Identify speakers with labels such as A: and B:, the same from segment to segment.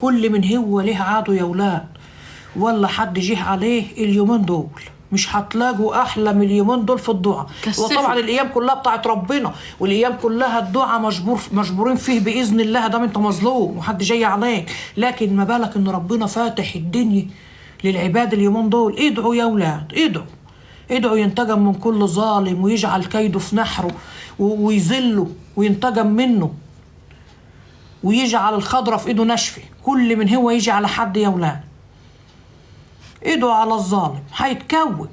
A: كل من هو ليه عاده يا ولاد، ولا حد جه عليه اليومين دول مش هتلاقوا احلى من اليومين دول في الدعاء. وطبعا الايام كلها بتاعت ربنا، والايام كلها الدعاء مجبورين فيه باذن الله، دام انت مظلوم وحد جاي عليك. لكن ما بالك ان ربنا فاتح الدنيا للعباد اليومين دول. ادعوا يا ولاد، ادعوا ينتقم من كل ظالم ويجعل كيده في نحره ويذله وينتقم منه ويجعل الخضرة في ايده ناشفه. كل من هو يجي على حد يا ولاد ادعوا على الظالم هيتكون.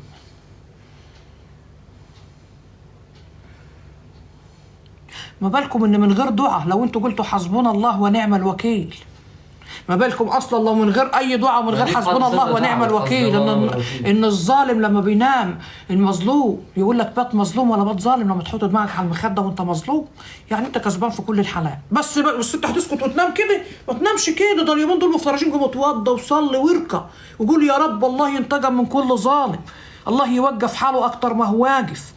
A: ما بالكم ان من غير دعاء، لو انتوا قلتوا حسبنا الله ونعم الوكيل، ما بالكم اصلا لو من غير اي دعاء ومن غير حسبنا الله ونعم الوكيل. ان الظالم لما بينام المظلوم يقول لك بات مظلوم ولا بات ظالم لما تحط دماغك على المخده وانت مظلوم، يعني انت كسبان في كل الحالات. بس انت هتسكت وتنام كده؟ ما تنامش كده. ده اليومين دول مفترجين، قوم اتوضى وصلي واركع وقول يا رب الله ينتقم من كل ظالم، الله يوقف حاله اكتر ما هو واقف،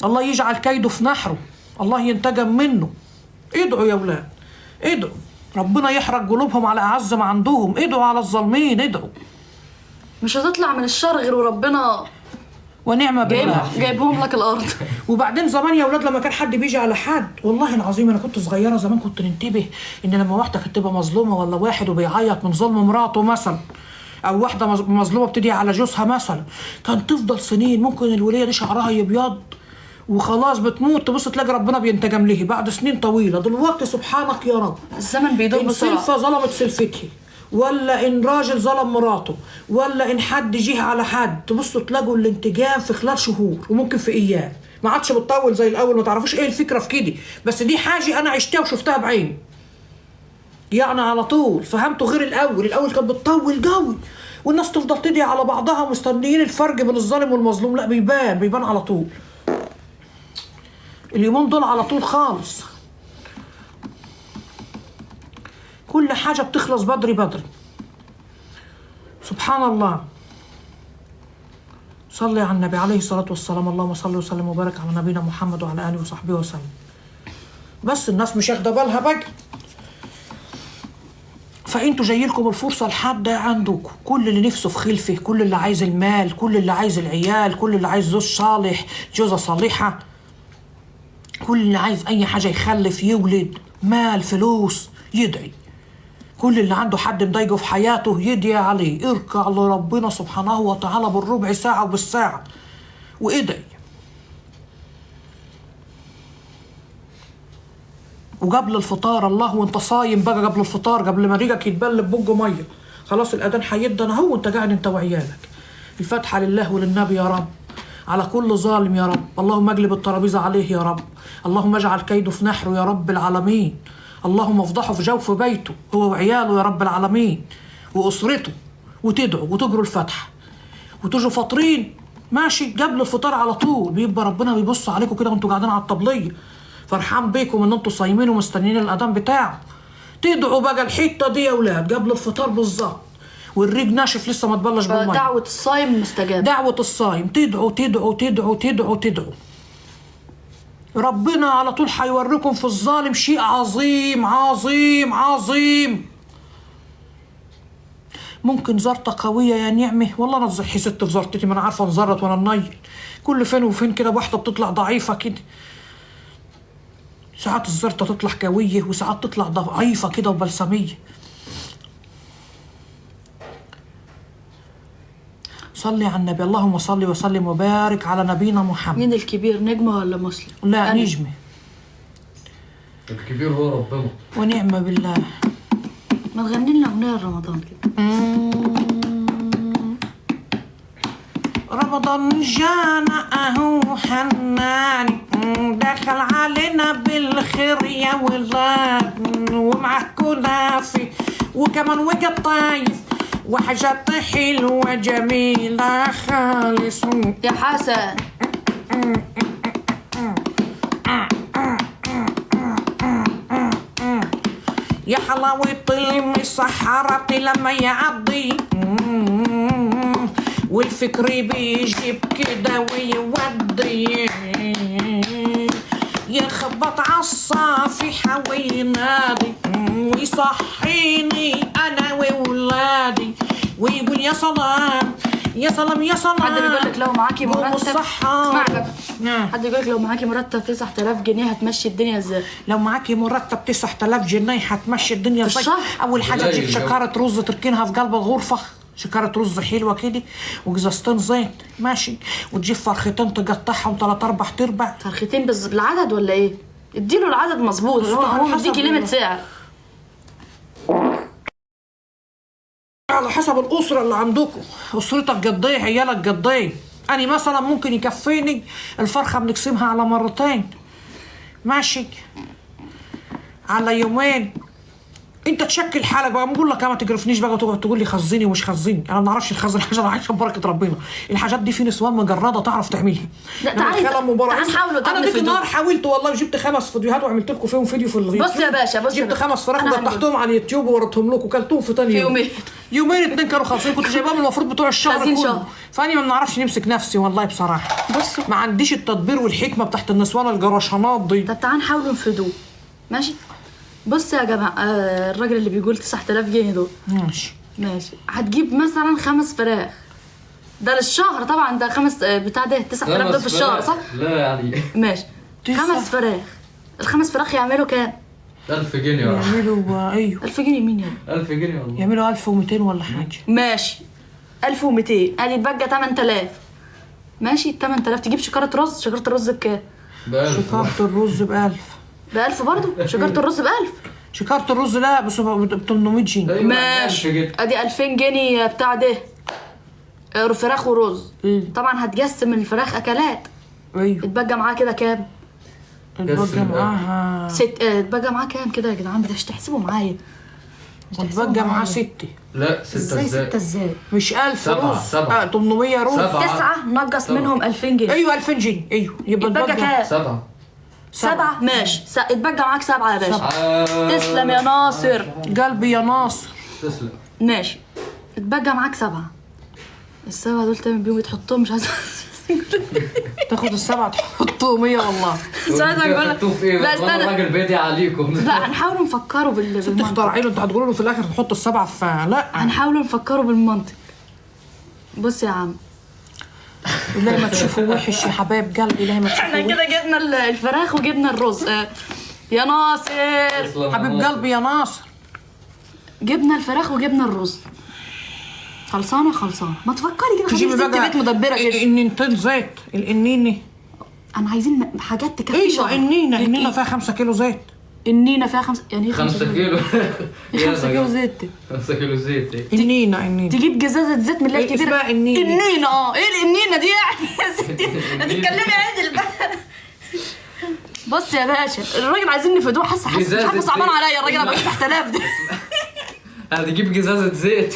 A: الله يجعل كيده في نحره، الله ينتقم منه. ادعوا يا ولاد، ادعوا ربنا يحرق قلوبهم على اعز ما عندهم. ادعوا على الظالمين، ادعوا.
B: مش هتطلع من الشر غير وربنا
A: ونعم بالله
B: جايبهم لك الارض.
A: وبعدين زمان يا ولاد لما كان حد بيجي على حد، والله العظيم انا كنت صغيره زمان كنت ننتبه ان لما واحده كانت تبقى مظلومه ولا واحد وبيعيط من ظلم مراته مثلا، او واحده مظلومه بتدعي على جوزها مثلا، كان تفضل سنين ممكن الوليه دي شعرها يبيض وخلاص بتموت، تبص تلاقي ربنا بينتقم ليه بعد سنين طويله. دلوقتي سبحانك يا رب
B: الزمن بيدور بسرعه.
A: ان سلفه ظلمت سلفتها، ولا ان راجل ظلم مراته، ولا ان حد جه على حد، تبصوا تلاقوا الانتقام في خلال شهور وممكن في ايام. ما عادش بتطول زي الاول. ما تعرفوش ايه الفكره في كده، بس دي حاجه انا عشتها وشفتها بعيني يعني على طول فهمته. غير الاول كانت بتطول قوي والناس تفضل تدعي على بعضها مستنيين الفرق بين الظالم والمظلوم. لا، بيبان على طول. اليومين دول على طول خالص، كل حاجة بتخلص بدري. سبحان الله. صلي على النبي عليه الصلاة والسلام. اللهم صل وسلم وبارك على نبينا محمد وعلى آله وصحبه وسلم. بس الناس مش واخدة بالها بقى، فانتوا جايلكم الفرصة لحد عندكم. كل اللي نفسه في خلفه، كل اللي عايز المال، كل اللي عايز العيال، كل اللي عايز زوج صالح، جوزة صالحة، كل اللي عايز اي حاجة يخلف يولد، مال فلوس، يدعي. كل اللي عنده حد مضايقه في حياته يدعي عليه. اركع لربنا سبحانه وتعالى بالربع ساعة وبالساعة وادعي. وقبل الفطار الله وانت صايم بقى، قبل الفطار قبل ما ريقك يتبل ببقه ميه، خلاص الاذان هيدن اهو وانت قاعد انت وعيالك. الفاتحة لله وللنبي يا رب على كل ظالم يا رب. اللهم اقلب الترابيزة عليه يا رب. اللهم اجعل كيده في نحره يا رب العالمين. اللهم افضحه في جوف بيته هو وعياله يا رب العالمين واسرته. وتدعوا وتجروا الفاتحة وتجوا فاطرين ماشي قبل الفطار على طول، بيبقى ربنا بيبص عليكم كده وانتوا قاعدين على الطبلية فرحان بيكم ان انتوا صايمين ومستنيين الاذان بتاعه. تدعوا بقى الحتة دي يا اولاد قبل الفطار بالظبط والريق ناشف لسه ما تبلش بالميه.
B: دعوة الصايم مستجابة.
A: دعوة الصايم. تدعوا ربنا على طول هيوريكم في الظالم شيء عظيم. ممكن زرطة قوية يا نعمة. والله انا حسيت في زرطتي، ما انا عارفة انزرت وانا النيل كل فين وفين كده واحدة بتطلع ضعيفة كده. ساعات الزرطة تطلع قوية وساعات تطلع ضعيفة كده وبلسمية. صلي على النبي. اللهم صل وسلم وبارك على نبينا محمد.
B: مين الكبير، نجمة ولا مسلم؟
A: لا نجمة.
C: الكبير هو ربنا
A: ونعم بالله.
B: ما تغني لنا اغنية رمضان كده.
A: رمضان جانا اهو حنان، دخل علينا بالخير يا ولاد، ومعه كنافي وكمان وجه طايف وحاجات حلوة جميلة خالص.
B: يا حسن
A: يا حلاوة المسحرة لما يعضي والفكر بيجيب كده ويودي، يخبط عالصافحة وينادي يصحيني انا وولادي ويقول يا سلام يا سلام يا سلام.
B: حد بيقول لك لو معاكي مرتب، اسمع بقى،
A: نعم.
B: حد يقول لك لو معاكي مرتب 9000 جنيه هتمشي الدنيا ازاي؟
A: لو معاكي مرتب 9000 جنيه هتمشي الدنيا ازاي؟
B: الشهر.
A: اول حاجه
C: قليل
A: تجيب شكاره رز تركنها في قلب الغرفه، شكاره رز حلوه كده وجزازتين زيت ماشي، وتجيب فرختين تقطعهم 3/4 تربع.
B: فرختين بالعدد ولا ايه؟ اديله العدد مظبوط، هو
A: على حسب
B: مديكي ليميت ساعه.
A: على حسب الاسره اللي عندكم، اسرتك قد ايه، عيالك قد ايه. انا مثلا ممكن يكفيني الفرخه بنقسمها على مرتين ماشي، على يومين. انت تشكل حالك بقى، بقول لك ما تقرفنيش بقى وتقعد تقول لي خزيني ومش خزيني، انا ما بعرفش نخزن حاجه، انا عايشه ببركه ربنا. الحاجات دي في نسوان مجرده تعرف تعملها.
B: لا تعالي نحاول.
A: انا ديك النهار حاولت والله، جبت 5 فيديوهات وعملت لكم فيهم فيديو في اليوتيوب.
B: بص يا باشا، بص
A: جبت 5 فراخ وقطعتهم على اليوتيوب ووريتهم لكم وكلتهم في ثاني يوم. يومين 2 كانوا خالصين، كنت جايباهم المفروض بتوع الشهر كله. فاني ما بنعرفش نمسك نفسي والله بصراحه.
B: بصوا
A: ما عنديش التدبير والحكمه بتاعت النسوان الجراشانات دي.
B: طب تعالى نحاول نفيدوه ماشي. بص يا جماعه، الراجل اللي بيقول 9000 جنيه دول ماشي، هتجيب مثلا 5 فراخ، ده للشهر طبعا، ده 5 بتاع ده 9000 دول في الشهر صح؟
C: لا يعني
B: ماشي 5 فراخ، ال5 فراخ يعملوا كام؟
C: 1000 جنيه
A: يعملوا ايوه
B: 1000 جنيه مين يعني؟
C: 1000 جنيه والله
A: يعملوا 1200 ولا حاجه.
B: ماشي 1200، ادي اتبقى 8000 ماشي. 8000 تجيب شكاره رز، شكاره الرز بكام؟
A: شكاره الرز ب1000.
B: ب1000 برضه؟ شكاره الرز ب1000.
A: شكاره الرز لا بس ب 800 جنيه.
B: ماشي ادي 2000 جنيه بتاع ده فراخ ورز. طبعا هتقسم الفراخ اكلات.
A: ايوه
B: اتبقى معاه كده كام؟
A: اتبقى معاها
B: اتبقى معاه كام كده يا جدعان؟ مش تحسبوا معايا.
A: اتبقى معاه 6.
C: لا 6
B: ازاي 6 ازاي؟
A: مش 1000 رز
C: 7
A: 800 رز
B: 9 نقص منهم 2000 جنيه.
A: ايوه 2000 جنيه ايوه يبقى
B: اتبقى كام؟
C: 7
B: ماشي اتبقى معاك 7 يا باشا. تسلم يا ناصر،
A: قلبي يا ناصر
C: تسلم.
B: ماشي اتبقى معاك 7. ال7 دول تعمل بيهم تحطهم، مش عايزه
A: تاخد ال7 تحطهم 100 والله.
B: مش عايزه اقول لك.
C: لا استنى، الراجل بيدي عليكم.
B: لا هنحاول نفكروا بالمنطق.
A: تخترعي له، انت هتقولوا له في الاخر تحط ال7 في لا.
B: هنحاول نفكروا بالمنطق. بص يا عم،
A: والله ما تشوفوا وحش يا حبايب قلبي، لا ما تشوفوا.
B: احنا كده جبنا الفراخ وجبنا الرز. يا ناصر
A: حبيب قلبي يا ناصر،
B: جبنا الفراخ وجبنا الرز. خلصانه ما تفكري كده، خليكي ست بيت مدبره كده.
A: النينتين زيت النينه،
B: انا عايزين حاجات تكفي
A: ايوه
B: شهر.
A: النينه فيها 5 كيلو زيت.
B: النينه فيها 5 يعني ايه
C: 5 كيلو
B: 5 كيلو زيت.
C: 5 كيلو زيت.
A: النينه
B: تجيب جزازه زيت من اللي هي الكبيره.
A: اسمها النينه.
B: ايه النينه دي يعني يا ستي؟ هتتكلمي عدل بقى. بص يا باشا، الراجل عايزين نفيدوه. حاسه مش عارفه صعبان عليا الراجل ابو 9000 ده.
C: هتجيب جزازه زيت.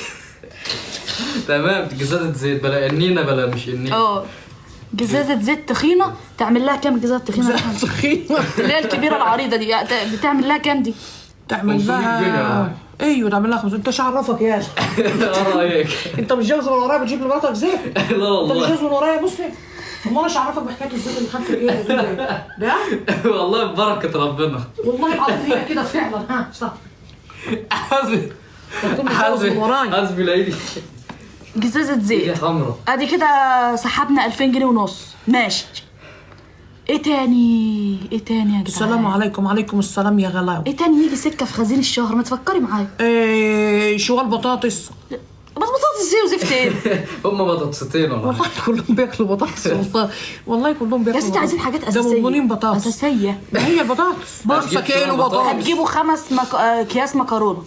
C: تمام جزازه زيت، بلا النينه بلا مش النينه.
B: جزازه زيت تخينه تعمل لها كام؟ جزازه تخينه اللي هي الكبيره العريضه دي بتعمل لها كام دي؟
A: تعمل لها ايوه تعمل لها 500. انت ايش عرفك يا اخي؟
C: ايه رايك؟
A: انت مش جوز من ورايا بتجيب لمراتك زيت؟
C: لا والله
A: انت مش جوز من ورايا يا مسلم؟ امال ايش عرفك بحكايه الزيت اللي 5 كيلو ده؟
C: والله ببركه ربنا.
A: والله العظيم هي كده فعلا. ها صح
C: حسبي
A: ورايا
C: حسبي الايدي.
B: جزازه زيت
C: حمرا.
B: ادي كده سحبنا 2000 جنيه ونص ماشي. ايه تاني يا جدعان؟
A: السلام عليكم. وعليكم السلام يا غلاوي.
B: ايه تاني يجي سكه في خزين الشهر؟ ما تفكري معايا.
A: شوال بطاطس.
B: بطاطس ايه وزفت ايه؟
C: هم بطاطستين
A: والله كلهم بياكلوا بطاطس والله كلهم بياكلوا.
B: يا ستي عايزين حاجات اساسيه.
A: ده مضمونين بطاطس
B: اساسيه.
A: ما هي البطاطس. 5 كيلو بطاطس.
B: هتجيبوا 5 اكياس مكرونه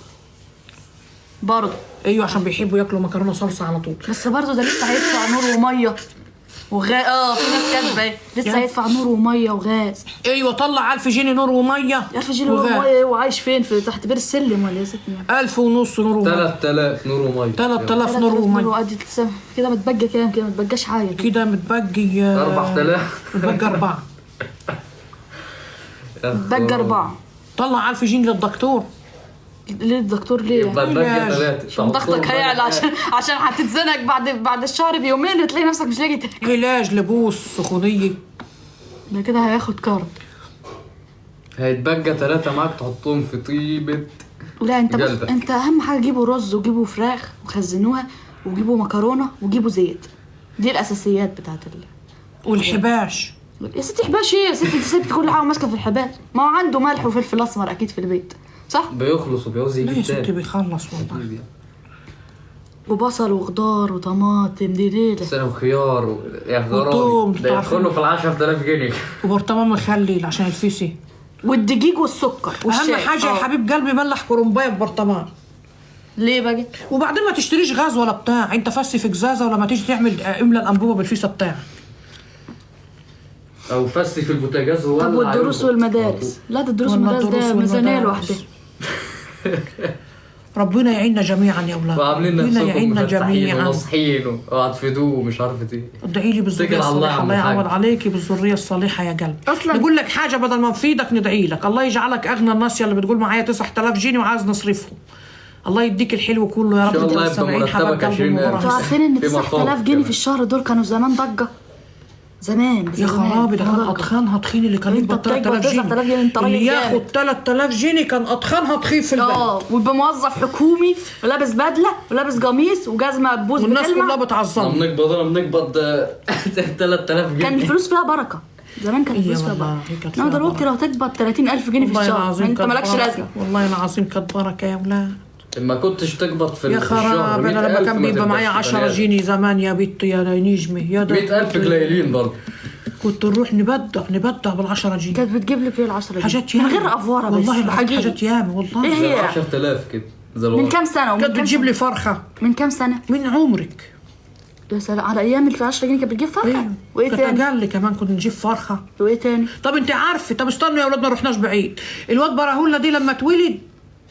B: برضه.
A: ايوه عشان بيحبوا ياكلوا مكرونه صلصه على طول.
B: بس برضه ده لسه هيدفع نور وميه وغاز. في ناس كاتبه لسه هيدفع نور وميه وغاز.
A: ايوه طلع 1000 جنيه نور وميه.
B: 1000 جنيه نور وميه. وعايش فين؟ في تحت بير السلم ولا يا ستي؟
A: 1000 ونص نور وميه.
C: 3000 نور وميه.
A: 3000 نور وميه.
B: كده متبقى كام؟ كده متبقاش حاجه.
A: كده متبقي
C: 4000.
A: متبقى 4.
B: متبقى 4.
A: طلع 1000 جنيه للدكتور.
B: ليه الدكتور ليه؟
C: يبقى 3.
B: عشان ضغطك هيعلى، عشان هتتزنق بعد الشهر بيومين وتلاقي نفسك مش لاقي تاكل.
A: علاج لبوس سخونيه.
B: ده كده هياخد كارد.
C: هيتبقى 3 معاك تحطهم في طيبة
B: لا انت بص،
C: قلبك.
B: انت اهم حاجه جيبوا رز وجيبوا فراخ وخزنوها وجيبوا مكرونه وجيبوا زيت. دي الاساسيات بتاعت
A: والحباش.
B: يا ستي حباش ايه يا ستي؟ انت سبت كل حاجه ماسكه في الحباش. ما هو عنده ملح وفلفل اسمر اكيد في البيت صح؟
C: بيخلص وبيعوز
A: لا يا
C: يجيب
A: ستي
C: تاني.
A: بيخلص والله.
B: وبصل وخضار وطماطم دي ليله.
C: سنة وخيار يا
A: وتوم،
C: خرابي، ده يدخله في 10,000 جنيه.
A: وبرطمان مخلل عشان الفيسي.
B: والدقيق والسكر والشاي.
A: اهم حاجه يا حبيب قلبي ملح كرنبايه في برطمان.
B: ليه بقى؟
A: وبعدين ما تشتريش غاز ولا بتاع، انت فسي في جزازه ولما تيجي تعمل املى الانبوبه بالفيسه بتاعك.
C: او فسي في البوتاجاز وولع.
B: طب والدروس والمدارس؟ لا ده الدروس والمدارس ده ميزانيه لوحدها.
A: ربنا يعيننا جميعا يا اولاد.
C: وعاملين
A: ربنا
C: نفسكم
A: يعيننا
C: مفتحين
A: جميعا.
C: وناصحين وهتفيدوه ومش عارفه ايه.
A: ادعي لي بالذريه
C: اتكل على الله يا
A: الصالحه،
C: عم
A: الله يعوض
C: الحاج.
A: عليكي بالذريه الصالحه يا قلبي.
B: أصلاً-
A: نقول لك حاجه بدل ما نفيدك ندعي لك، الله يجعلك اغنى الناس اللي بتقول معايا 9000 جنيه وعايز نصرفهم. الله يديك الحلو كله يا رب.
C: إن شاء الله يبقى
A: 70 حبايب
C: مرتبك
A: قلبي
C: 20,000.
A: المبارك.
B: انتوا عارفين ان
C: في
B: 9000
C: مصارف
B: جنيه
C: كمان.
B: في الشهر دول كانوا زمان ضجه؟ زمان
A: يا خرابي ده كان اطخانها تخين اللي كان
B: انت
A: يقبض 3000
B: بتقبض 9000 جنيه،
A: جنيه.
B: انت راجل
A: اللي ياخد
B: جامد.
A: 3000 جنيه كان اطخانها تخين في البلد.
B: ويبقى موظف حكومي ولابس بدله ولابس قميص وجزمه بوز
A: والناس كلها
B: بتلمع.
A: بتعظم.
C: بنقبض 3000 جنيه.
B: كان الفلوس فيها بركه زمان، كانت الفلوس فيها
A: والله
B: بركه.
A: كانت
B: انما
A: فيها
B: دلوقتي
A: بركة.
B: لو تقبض 30,000 جنيه في
A: والله
B: الشهر
A: العظيم
B: انت
A: كانت
B: مالكش
A: بركة.
B: لازمه.
A: والله العظيم كانت بركه يا اولاد.
C: ما كنتش تقبض في
A: يا
C: الشهر
A: خراب انا لما
C: 100,000
A: كان
C: ما
A: بيبقى معايا
C: تقبضش
A: 10
C: بني
A: جنيه زمان يا بنت يا نجمه يا ده
C: 100,000 قليلين برضه.
A: كنت نروح نبدع بال10 جنيه.
B: كانت بتجيب لك فيه ال10 جنيه
A: حاجات
B: من
A: ياما
B: غير افوره بس
A: والله العظيم
B: حقيقي.
A: حاجات ياما والله.
B: ايه
C: زي
B: هي؟
C: 10,000 كده زي
B: من كام سنه ومن
A: كانت
B: كام
A: بتجيب
B: سنة؟
A: لي فرخه
B: من كام سنه؟
A: من عمرك.
B: يا سلام، على ايام اللي في 10 جنيه كانت بتجيب فرخه.
A: ايوه
B: وايه
A: كانت
B: تاني؟
A: اقل كمان كنت نجيب فرخه.
B: وايه تاني؟
A: طب انت عارفه، طب استنوا يا اولاد ما رحناش بعيد. الواد براهولا دي لما اتولد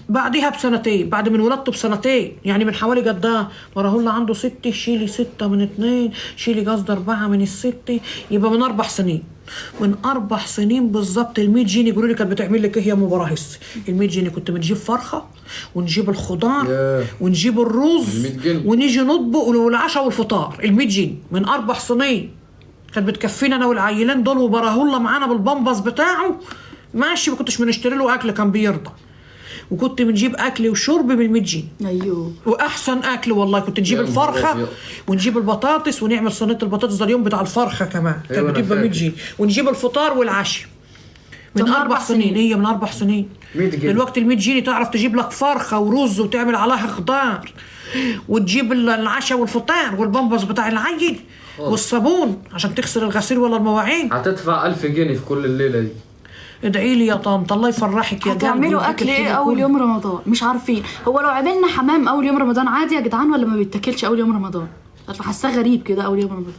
A: بعدها بسنتين، بعد من ولادته بسنتين، يعني من حوالي قد براهولا عنده 6 شيلي 6 من 2 شيلي قصد 4 من ال6 يبقى من 4 سنين. من 4 سنين بالظبط ال100 جنيه يقولوا لي كانت بتعمل لك ايه يا ام براهس؟ ال100 جنيه كنت بنجيب فرخه ونجيب الخضار
C: ياه.
A: ونجيب الرز
C: 100 جنيه.
A: ونيجي نطبخ والعشاء والفطار. ال100 جنيه من 4 سنين كانت بتكفينا انا والعيلين دول، وبراهولا معانا بالبامبس بتاعه ماشي. ما كنتش بنشتري له اكل كان بيرضى، وكنت بنجيب اكل وشرب بال100 جنيه.
B: ايوه
A: واحسن اكل والله كنت نجيب
C: يا نهار
A: الفرخه
C: أبيض.
A: ونجيب البطاطس ونعمل صينيه البطاطس ده اليوم بتاع الفرخه كمان كانت
C: أيوة أنا
A: بتبقى 100
C: فاكر.
A: جنيه، ونجيب الفطار والعشاء من
B: طب
A: 4 سنين. هي من 4 سنين
C: 100 جنيه.
A: دلوقتي ال100 جنيه تعرف تجيب لك فرخه ورز وتعمل عليها خضار وتجيب العشاء والفطار والبامبس بتاع العيل والصابون عشان تغسل الغسيل ولا المواعين.
C: هتدفع 1000 جنيه في كل الليله دي.
A: ادعي لي يا طنط الله يفرحك يا قلبي.
B: هتعملوا
A: ويديك
B: اكل ايه
A: الخير
B: اول
A: كله.
B: يوم رمضان؟ مش عارفين. هو لو عملنا حمام اول يوم رمضان عادي يا جدعان ولا ما بيتاكلش اول يوم رمضان؟ عارفه حاساه غريب كده اول يوم رمضان،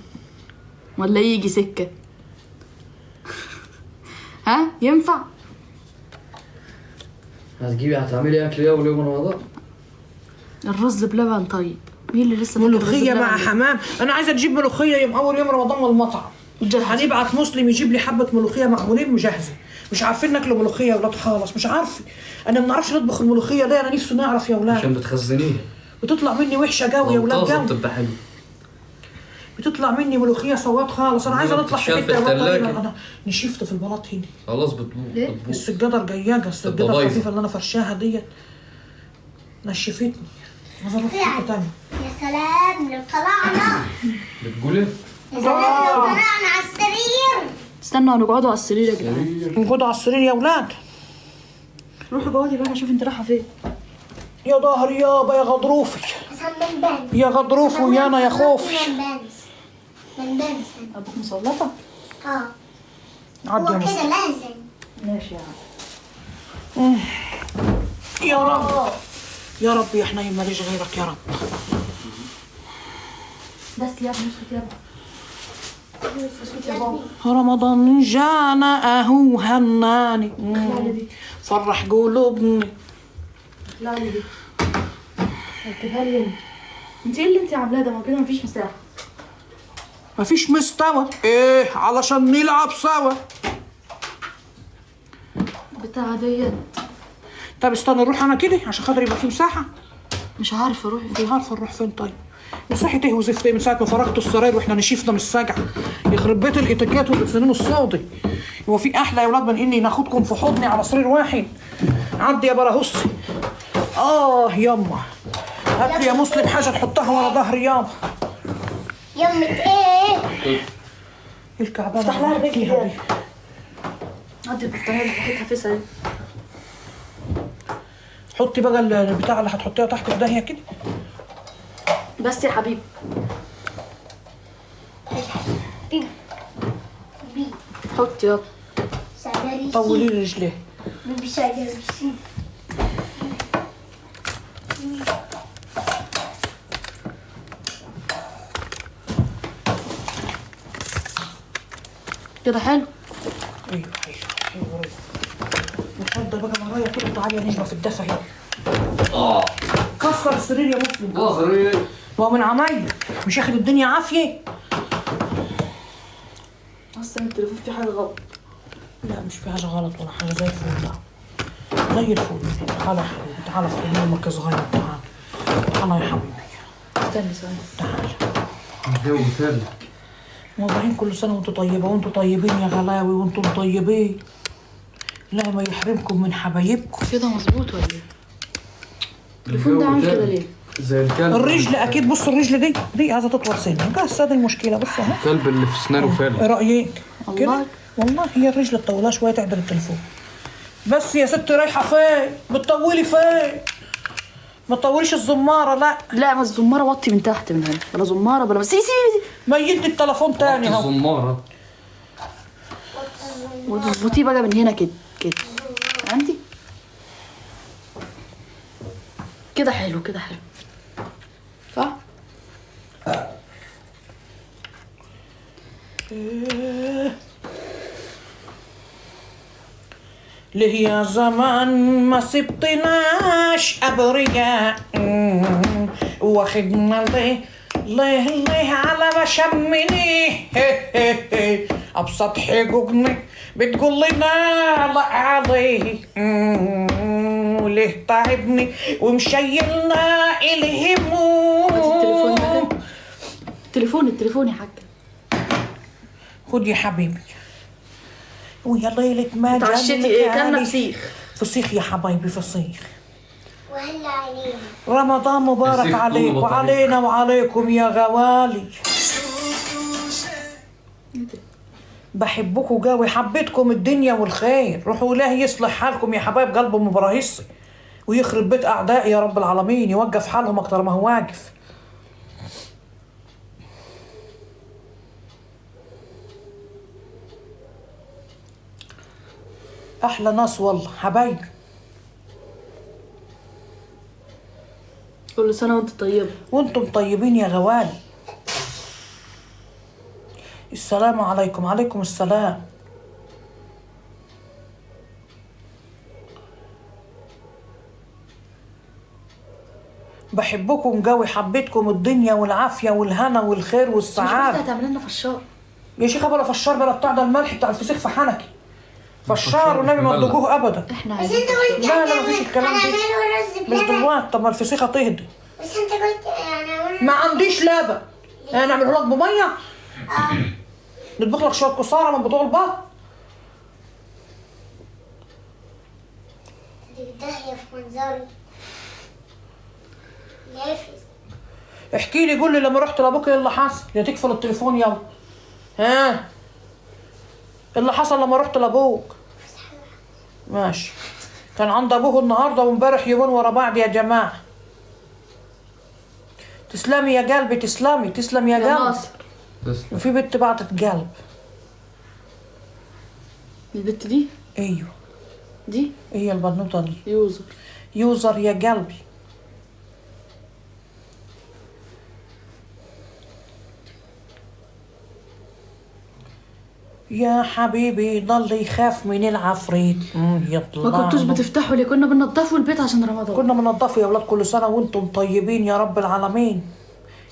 B: ولا يجي سكه؟ ها ينفع؟
C: هتعملي اكل ايه اول يوم رمضان؟
B: الرز بلبن. طيب مين اللي لسه فاكر الرز
A: ملوخيه
B: بلبن
A: مع
B: ده؟
A: حمام. انا عايزه تجيب ملوخيه يوم اول يوم رمضان من المطعم. هنبعت مسلم يجيب لي حبه ملوخيه معمولين مجهزه. مش عارفين ناكلوا ملوخيه يا ولاد خالص، مش عارفه. انا ما بنعرفش نطبخ الملوخيه ليه؟ انا نفسي نعرف يا ولاد.
C: عشان بتخزنيها.
A: بتطلع مني وحشه قوي يا ولاد
C: طازة
A: قوي.
C: بتبقى حلوه.
A: بتطلع مني ملوخيه سواد خالص. انا عايزه نطلع في
C: بتتشال في
A: حته يا ولاد
C: التلاجة.
A: طيبة. انا نشفت في البلاط هنا.
C: خلاص بتبوظ.
A: السجاده رجياجه، السجاده
C: بايظة.
A: الخفيفه اللي انا فرشاها ديت نشفتني. عايزه اروح في حته تانيه.
D: يا سلام لو طلعنا.
C: بتقولي؟
D: يا سلام لو طلعنا على السرير.
B: استنوا نقعدوا على السرير يا جدعان.
A: نقعدوا على السرير يا ولاد.
B: روحوا اقعدي بقى شوف انت رايحه فين.
A: يا ظهر يابا يا غضروفي
D: عشان منبنس.
A: يا غضروفي ويانا يا خوفي.
D: منبنس.
B: ابوك مسلطه؟
D: اه
A: عدي يا
D: هو
A: مصر.
D: كده لازم.
B: ماشي يا عم.
A: يا رب يا رب يا حنين ماليش غيرك يا رب.
B: بس يا ابني اسكت يا ابني. اسكت يا بابا.
A: رمضان جانا اهو هناني فرح قلوبني.
B: لا لي دي. ركبها لي انت. انت ايه اللي انت عاملاه ده؟ ما كده مفيش مساحه.
A: مفيش مستوى ايه علشان نلعب سوا.
B: بتاع ديت
A: طب استنى نروح انا كده عشان خاطر يبقى في مساحه.
B: مش عارفه اروح
A: مش
B: فين.
A: عارفه نروح فين. طيب مساحه ايه وزفت ايه من ساعه ما فرغتوا السراير واحنا نشيفنا من السجع. يخرب بيت الاتيكيت والسنين الصاضي. هو في احلى يا ولاد من اني ناخدكم في حضني على سرير واحد؟ عدي يا براهوسي. يما هات لي يا مسلم حاجه تحطها ورا ظهري يابا.
D: يمة ايه؟
A: الكعبانه
B: افتح لها الرجل
A: فيها
B: دي. عدي البطانيه اللي حطيتها في سعيد.
A: حطي بقى البتاع اللي هتحطيها تحت في داهيه كده.
B: بس يا حبيبي
D: بي
B: حطي يلا.
D: سعداري
A: طولي لي رجليه.
D: بيبي سعداري
B: كده حلو.
A: ايوه ايوه نتفضل بقى معايا كده. تعالي يا نجمه في الدفا هنا. كسر السرير يا مسلم.
C: ظهري
A: هو من عمايل مش ياخد الدنيا عافيه.
B: اصلا التليفون فيه حاجه غلط.
A: لا مش في حاجه غلط ولا حاجه زي الفل. لا زي الفل. تعالى يا حبيبي تعالى في امك صغير. تعالى يا حبيبي
B: استني ثانيه.
A: تعالى.
C: الجو تلج.
A: موضوعين كل سنه وانتم طيبه وانتم طيبين يا غلاوي وانتم طيبين. لا ما يحرمكم من حبايبكم.
B: كده مظبوط ولا ايه؟ التليفون ده عامل كده ليه؟
C: زي الكلب.
A: الرجل اكيد. بص الرجل دي عايزه تطول سنه. بس هذه المشكله. بص اهو.
C: الكلب اللي في اسنانه
A: ايه
C: فالق.
A: رايك كده؟
B: الله.
A: والله هي الرجل تطولها شويه تعدل التليفون. بس يا ستي رايحه فين؟ بتطولي فين؟ ما تطوليش الزماره. لا
B: لا ما الزماره وطي من تحت من هنا. بلا زماره بلا سي
A: ميلت التليفون تاني اهو.
C: الزمارة.
B: وتظبطيه بقى من هنا كده كده. عندي كده حلو كده حلو صح؟
A: ليه يا زمان ما سبتناش أبرياء واخدنا ليه على ما شمني أبسط حقوقنا بتقول لنا لا عليه وليه تعبني ومشيلنا الهموم.
B: التليفون ده التليفون يا حاج.
A: خد يا حبيبي. ويا ليلة ما
B: اتعشيتي ايه؟ كلنا فسيخ.
A: فسيخ يا حبايبي فسيخ.
D: وهلا علينا
A: رمضان مبارك
C: فسيخ
A: عليك
C: كله بطريق.
A: وعلينا وعليكم يا غوالي. بحبكم قوي. حبيتكم الدنيا والخير. روحوا الله يصلح حالكم يا حبايب قلب ام ابراهيصي ويخرب بيت اعدائي يا رب العالمين. يوقف حالهم اكتر ما هو واقف. احلى ناس والله حبايبي.
B: كل سنه وانت طيبه.
A: وانتم طيبين يا غوالي. السلام عليكم. عليكم السلام. بحبكم قوي. حبيتكم الدنيا والعافيه والهنا والخير
B: مش
A: والسعاده.
B: هتعمل لنا فشار
A: يا شيخه بلا فشار بلا بتاع ده الملح بتاع الفسيخ في حنكي. فشار والنبي ما تدوقوه ابدا.
B: احنا
D: بس
B: عايزين
D: انت قلت
A: لا لا مفيش الكلام ده.
D: هنعمله رز
A: مش
D: بلبن.
A: دلوقتي. طب ما الفسيخه تهدي.
D: بس انت قلت هنعمله
A: ما عنديش لبن. انا نعمله لك بميه. نطبخ لك شويه كساره من بتوع البط.
D: دي داهية في منظري نافس.
A: احكي لي قول لي لما رحت لابوك ايه اللي حصل. يا تقفل التليفون يلا. ها إيه اللي حصل لما رحت لابوك؟ ماشي. كان عند ابوه النهارده وامبارح يومين ورا بعض يا جماعه. تسلمي يا قلبي. تسلمي تسلم يا
B: يا
A: قلبي.
B: ناصر.
C: تسلم.
A: وفي بنت بعتت قلب.
B: البت دي
A: ايوه
B: دي
A: هي البنوته دي.
B: يوزر.
A: يوزر يا قلبي. يا حبيبي ضل يخاف من العفريت يطلع.
B: ما كنتوش بتفتحوا ليه؟ كنا بننضفوا البيت عشان رمضان.
A: كنا بننضفوا يا اولاد. كل سنه وانتم طيبين يا رب العالمين.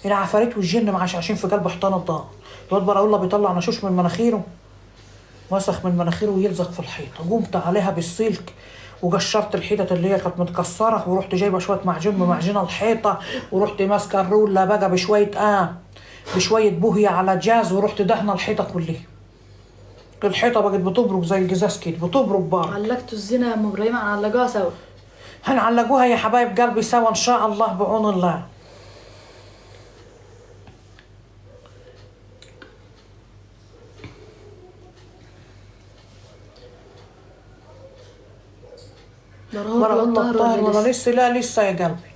A: العفاريت والجن معاش عايشين في قلب حيطان الدار. الواد براوله بيطلع نشوش من مناخيره. وسخ من مناخيره ويلزق في الحيطه. قمت عليها بالسلك وقشرت الحيطه اللي هي كانت متكسره ورحت جايبه شويه معجون بمعجون الحيطه ورحت ماسكه الروله بقى بشويه بوهيه على جاز ورحت دهنه الحيطه كلها. الحيطه بقت بتبرق زي الجزاز كده. بتبرق بره.
B: علقتوا الزنا يا ام ابراهيم علقوها سوا.
A: هنعلقوها يا حبايب قلبي سوا ان شاء الله بعون الله.
B: براهول
A: براهول الطاهر ولا
B: لسه؟
A: لسه؟ لا لسه يا قلبي.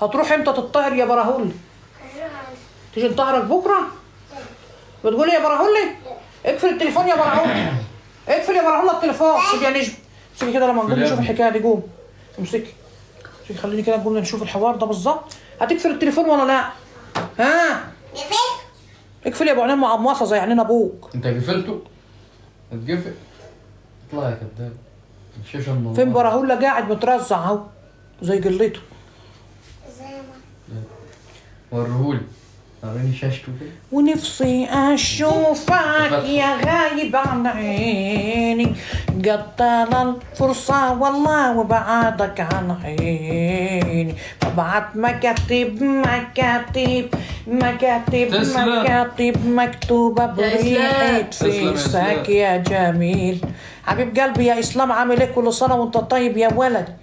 A: هتروح امتى تطهر يا براهول؟ تيجي نطهرك بكره؟ بتقولي يا براهول؟ اقفل التليفون يا براهول. اقفل يا براهول التليفون. سيبي يا نجم، سيبي كده لما نقوم نشوف الحكايه دي. قوم امسكي، خليني كده نقوم نشوف الحوار ده بالظبط. هتقفل التليفون ولا لا؟ ها؟ اقفل يا ابو عينين معمصه زي عينين ابوك.
C: انت قفلته؟ اتقفل. اطلع يا كداب. الشاشه منوره.
A: فين براهول قاعد مترزع اهو زي قلته.
C: وريهولي، وريني شاشته كده.
A: ونفسي اشوفك يا غايب عن عيني، قد طال الفرصة والله وبعدك عن عيني، ببعت مكاتب مكتوبة بريحة فيسك يا جميل. حبيب قلبي يا اسلام، عامل ايه؟ كل سنة وانت طيب يا ولد.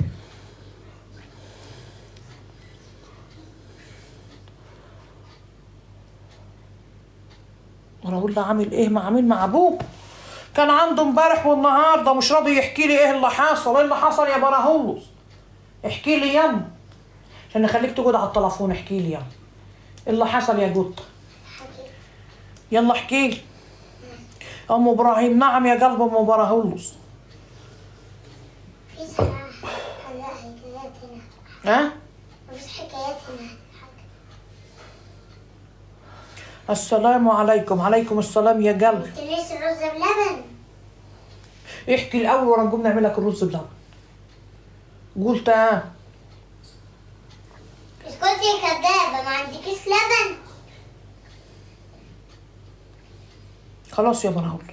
A: براهول عامل ايه؟ مع ابوه. كان عنده امبارح والنهارده مش راضي يحكي لي ايه اللي حصل. ايه اللي حصل يا براهول؟ احكي لي يلا عشان نخليك تقعد على التليفون. احكي لي يلا ايه اللي حصل يا قطه. يلا احكي لي. ام ابراهيم. نعم يا قلب ام براهول.
D: في حكاياتنا.
A: ها؟
D: مفيش حكاياتنا.
A: السلام عليكم. عليكم السلام يا قلبي.
D: قلتليش الرز بلبن.
A: احكي الاول وانا نقوم نعمل لك الرز بلبن. قلت
D: اسكتي يا كدابة، ما عندكيش لبن.
A: خلاص يا براهول.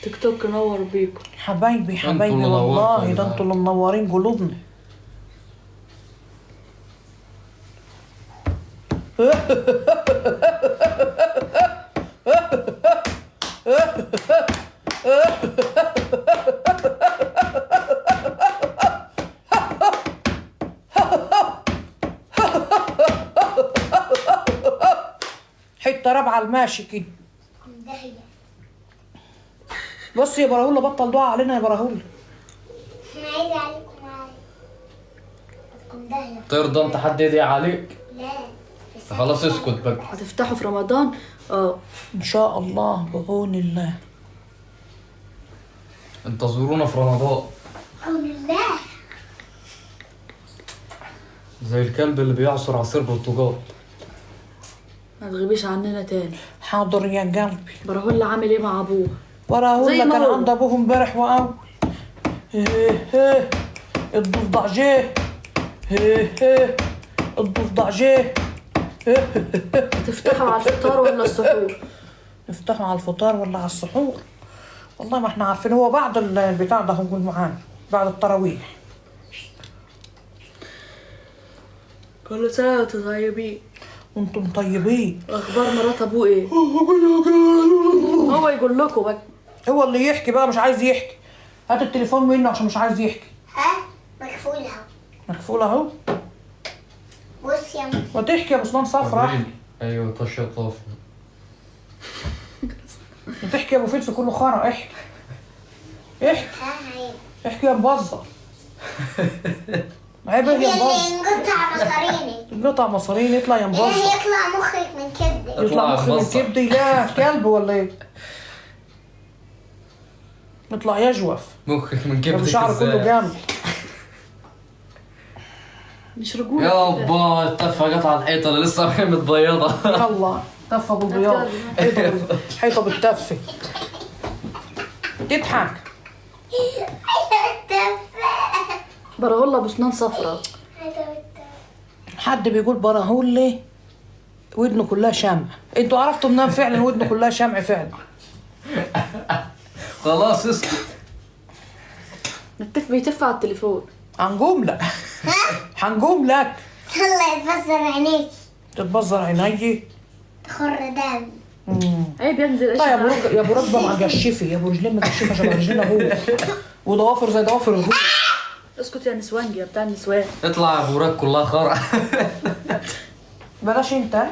B: تيك توك نور بيكم
A: حبايبي
C: انتوا اللي
A: والله
C: نورتوا
A: ده انتوا اللي منورين قلوبنا. حته رابعه الماشي كده.
D: مندهية.
A: بص يا براهول بطل دعاء علينا يا براهول.
D: احنا عايزة عليكم معايا. مندهية.
C: ترضى انت حد يدعي عليك؟
D: لا.
C: خلاص اسكت بقى.
B: هتفتحوا في رمضان؟
A: ان شاء الله بعون الله.
C: انتظرونا في رمضان.
D: بسم الله.
C: زي الكلب اللي بيعصر عصير برتقال.
B: ما تغيبيش عننا تاني.
A: حاضر يا قلبي.
B: براهول عامل ايه مع ابوه؟
A: براهول
B: زي ما
A: كان
B: هو.
A: عند ابوه امبارح واول. الضفدع جه. الضفدع جه.
B: تفتحوا على الفطار ولا السحور؟
A: نفتحوا على الفطار ولا على السحور؟ والله ما احنا عارفين. هو بعد البتاع ده هنقول معانا بعد التراويح.
B: كل سنة وانتم طيبين.
A: وانتم طيبين.
B: اخبار مرات ابوه ايه؟ هو يقول لكم بقى.
A: هو اللي يحكي بقى، مش عايز يحكي. هات التليفون منه عشان مش عايز يحكي.
D: ها؟ مكفولة اهو.
A: مكفول اهو.
D: بص يا ماما.
A: ما تحكي يا بسنان صفرا.
C: وريني. ايوه طش يا طافي.
A: ما تحكي يا ابو فلس كله خرا. احكي احكي
D: ها هي.
A: احكي يا مبزر. عيب يا
D: اللي
A: مبزر.
D: انقطع مصاريني.
A: انقطع مصارين يطلع يا
D: ايه
A: مبزر.
D: يطلع مخك من كده.
A: يطلع
C: اطلع
A: مخ من
C: مبزر.
A: كبدي. لا كلب ولا ايه؟ يطلع يجوف.
C: مخك من
A: ابو
C: كبدك
A: شعر كله
C: ازاي؟
A: جامد.
B: مش رجولة.
C: يابا التفه على الحيطه اللي لسه متبيضه.
A: يلا تفه بالبياض. حيطه بالتفه. تضحك.
B: براهول بسنان صفرا.
A: حد بيقول براهول ليه ودنه كلها شمع. انتوا عرفتوا منين فعلا ودنه كلها شمع فعلا؟
C: خلاص اسكت.
B: بيتف على التليفون.
A: هنقوم لك. هنقوم لك.
D: الله يتبصر عينيك.
A: تتبزر عيني.
D: تخر دم.
B: عيب ينزل
A: طيب يا ابو ركبه مجشفه، يا ابو رجلين مجشفه شبه رجلين ابوه، وضوافر زي ضوافر الغول.
B: اسكت يا نسوان يا بتاع النسوان.
C: اطلع يا ابو كلها خرع.
A: بلاش انت،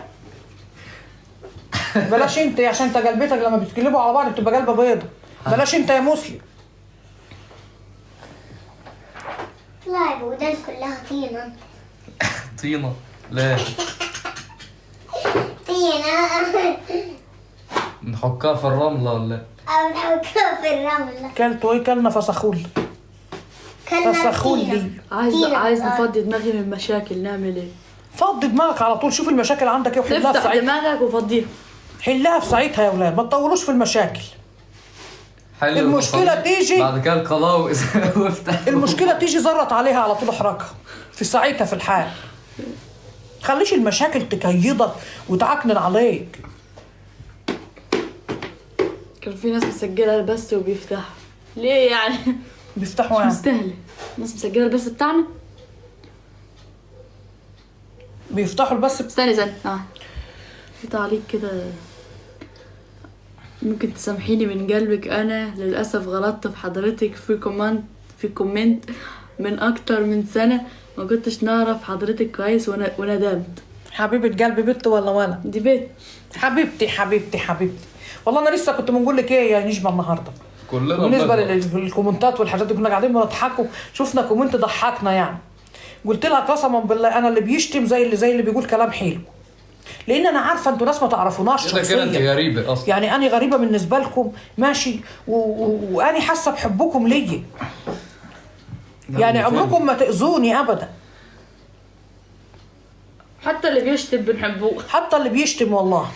A: بلاش انت عشان انت قلبتك لما بتقلبوا على بعض بتبقى قلبه بيضه. بلاش انت يا مسلم.
D: لا يا ودان كلها طينة.
C: طينه لا
D: طينة.
C: نحكها في الرمله ولا
D: أو نحطها في الرملة.
A: كلتوا ايه؟ كلنا فسخول.
D: كلنا
A: فسخول
D: طينة.
A: لي.
B: عايز نفضي دماغي من المشاكل، نعمل ايه؟
A: فضي دماغك على طول، شوف المشاكل عندك ايه وحلها في
B: تفتح
A: ساعتها.
B: دماغك وفضيها.
A: حلها في ساعتها يا ولاد، ما تطولوش في المشاكل.
C: حلو.
A: المشكلة تيجي
C: بعد كده القلاوز.
A: المشكلة تيجي زرط عليها على طول احرقها في ساعتها في الحال. خليش المشاكل تكيدك وتعكنن عليك.
B: كان في ناس مسجله البث وبيفتحوا ليه يعني؟
A: بيفتحوا
B: مش
A: يعني
B: مستاهله. ناس مسجله البث بتاعنا.
A: بيفتحوا البث
B: استني في تعليق كده، ممكن تسامحيني من قلبك، انا للاسف غلطت في حضرتك في كومنت من اكتر من سنه، ما كنتش نعرف حضرتك كويس وندمت.
A: حبيبة قلبي بنت ولا ولد؟
B: دي بيت.
A: حبيبتي حبيبتي حبيبتي، والله انا لسه كنت بنقول لك ايه يا نجمه النهارده
C: كلنا
A: بالنسبه للكومنتات والحاجات دي. كنا قاعدين بنضحكوا، شفنا كومنت ضحكنا يعني. قلت لها قسما بالله انا اللي بيشتم زي اللي بيقول كلام حلو، لان انا عارفه انتوا ناس ما تعرفوناش
C: كده كده انت
A: شخصيا.
C: غريبه اصلا.
A: يعني انا غريبه بالنسبه لكم ماشي، وانا حاسه بحبكم ليا، يعني عمركم ما تاذوني ابدا.
B: حتى اللي بيشتم بنحبوه.
A: حتى اللي بيشتم والله.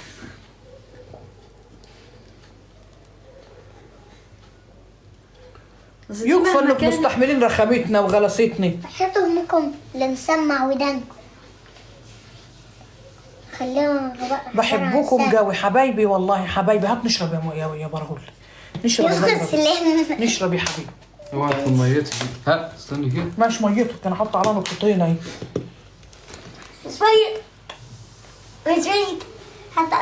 A: يكفى انكم مستحملين رخامتنا وغلستنا.
D: حطوا امكم لنسمع ودانكم. خليهم
A: بحبكم قوي حبايبي والله حبايبي. هات نشرب يا برهول، نشرب يا برهول. نشرب يا حبيبي.
C: اوعى تكون ميتة. ها استني كده.
A: ماشي ميتك، انا حاطه على نقطتين اهي.
D: شوية شوية حتى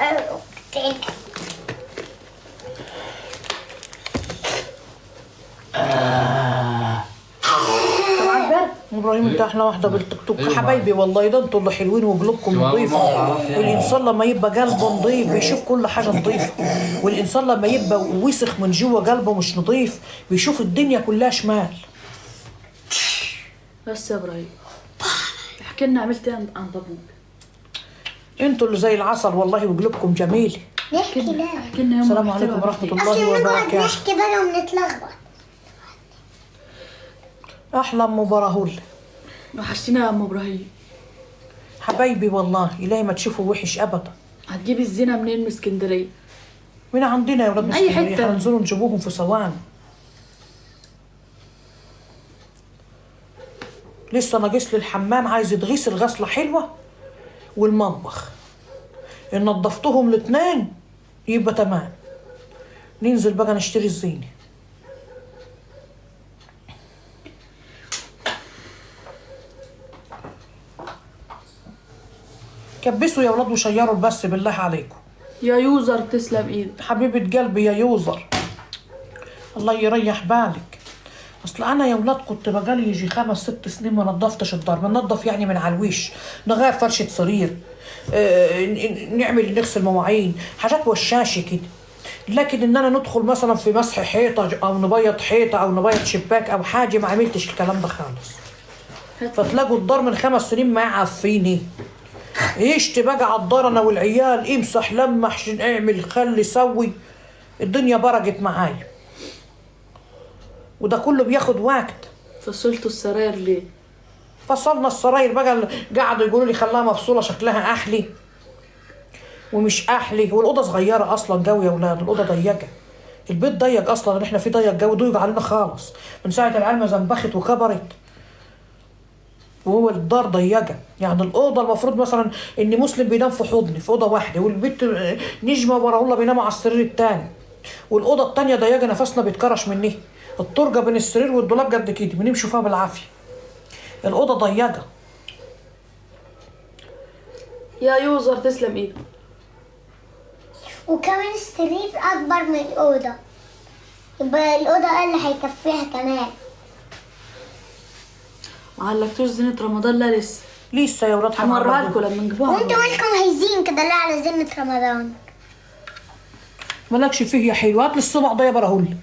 D: نقطتين.
A: ابراهيم انت احلى واحده بالتيك توك. حبايبي والله ده انتوا اللي حلوين وقلوبكم نظيفه. الانسان لما يبقى قلبه نظيف بيشوف كل حاجه نظيفه، والانسان لما يبقى وسخ من جوه قلبه مش نظيف بيشوف الدنيا كلها شمال.
B: بس يا ابراهيم احكي لنا عملت ايه عند ابوك.
A: انتوا اللي زي العسل والله وقلوبكم جميل.
D: نحكي لا.
B: احكي لنا يوم
A: السلام عليكم ورحمه الله
D: أصل بنقعد
A: وبركاته.
D: نحكي بقى ونتلخبط.
A: احلى ام برهول.
B: وحشتينا يا ام ابراهيم.
A: حبايبي والله إلهي ما تشوفوا وحش ابدا.
B: هتجيبي الزينه منين؟ من اسكندريه.
A: من عندنا يا ولاد من
B: أي
A: اسكندريه،
B: حتة.
A: هننزلوا نجيبوهم في ثواني. لسه ناقص لي الحمام عايز يتغسل غسله حلوه، والمطبخ ان نضفتهم الاثنين يبقى تمام. ننزل بقى نشتري الزينه. كبسوا يا ولاد وشيروا البث بالله عليكم.
B: يا يوزر تسلم ايدك.
A: حبيبة قلبي يا يوزر، الله يريح بالك. اصل انا يا ولاد كنت بقالي يجي 5-6 سنين ما نضفتش الدار. بننضف يعني من على الوش، نغير فرشة سرير، نغسل مواعين، حاجات وشاشة كده. لكن ان انا ندخل مثلا في مسح حيطة او نبيض حيطة او نبيض شباك او حاجة، ما عملتش الكلام ده خالص. فتلاقوا الدار من 5 سنين ما عفيني. ايش بقى على الدار انا والعيال، امسح لمح اعمل خلي سوي، الدنيا برقت معايا. وده كله بياخد وقت.
B: فصلتوا السراير ليه؟
A: فصلنا السراير بقى، قعدوا يقولوا لي خلاها مفصوله شكلها احلي ومش احلي، والاوضه صغيره اصلا جو يا ولاد، الاوضه ضيقه، البيت ضيق اصلا، اللي احنا فيه ضيق جو، ضيق علينا خالص من ساعه العيال ما زنبخت وكبرت. وهو الدار ضيقه، يعني الاوضه المفروض مثلا ان مسلم بينام في حضني في اوضه واحده، والبيت نجمه وراهولا بيناموا على السرير الثاني، والاوضه الثانيه ضيقه نفسنا بيتكرش مني، الطرقه بين السرير والدولاب قد كده بنمشي فيها بالعافيه. الاوضه ضيقه.
B: يا يوزر تسلم ايدك.
D: وكمان السرير اكبر من الاوضه، يبقى الاوضه اللي هيكفيها كمان.
B: ما علقتوش زينة رمضان لا لسه.
A: لسه يا ولاد
B: هنوريها لكم لما نجيبوها.
D: وانتوا مالكم هايزين كده ليه على زينة رمضان؟
A: مالكش فيه يا حلو، هات لي الصبع ده يا برهول.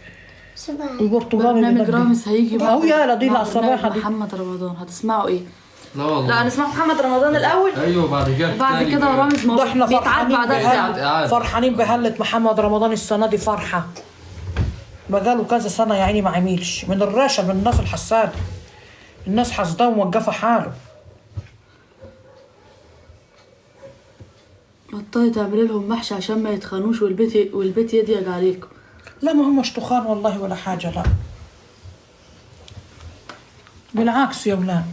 D: سبحان
A: البرتقالي اللي
B: برنامج
A: ده.
B: رامز هيجي
A: اهو يالا دي
B: مع
A: الصباحه
B: برنامج
A: دي.
B: محمد رمضان. هتسمعوا ايه؟
C: لا والله.
B: لا هنسمع محمد رمضان الاول،
C: ايوه بعد كده
B: وبعد
C: التاني
B: كده
C: بقى.
B: رامز
A: ده احنا
B: بيتعاد
A: فرحانين
B: بعدها
C: بهلة.
B: بساعه.
A: فرحانين بهلة محمد رمضان السنه دي فرحه. بقاله كذا سنه يا عيني ما عملش من الراشة، من الناس الحساده، الناس حاسداه وموقفه حاله.
B: بطلي تعملي لهم محشي عشان ما يتخانوش والبيت يضيق عليكم.
A: لا ما همش تخان والله ولا حاجه، لا بالعكس يا ولاد،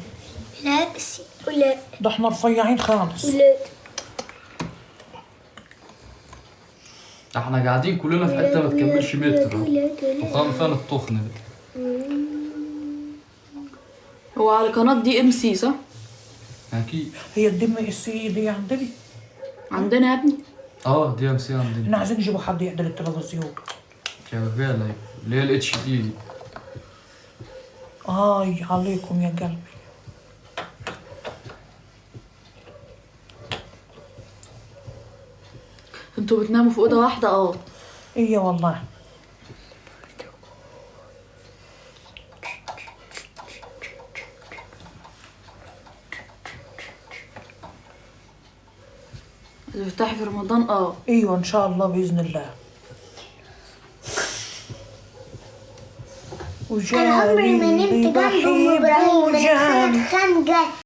D: بالعكس ولا
A: ده احنا رفيعين خالص.
D: ولا
C: احنا قاعدين كلنا في حته ما تكملش متر، وقام فين التخن ده.
B: هو على قناه دي ام سي صح؟
C: اكيد.
A: هي الدم السي دي عندنا،
B: عندنا يا ابني.
C: اه دي ام سي عندنا.
A: احنا عايزين نجيبوا حد يعدل التلفزيون.
C: شغاله اللي هي الاتش دي.
A: اي عليكم يا قلبي.
B: انتوا بتناموا في اوضه واحده؟ اه.
A: ايه والله.
B: تفتحي في رمضان؟ اه.
A: ايوه ان شاء الله باذن الله.
D: انا عمري ما نمت جنب ام ابراهيم من خنجة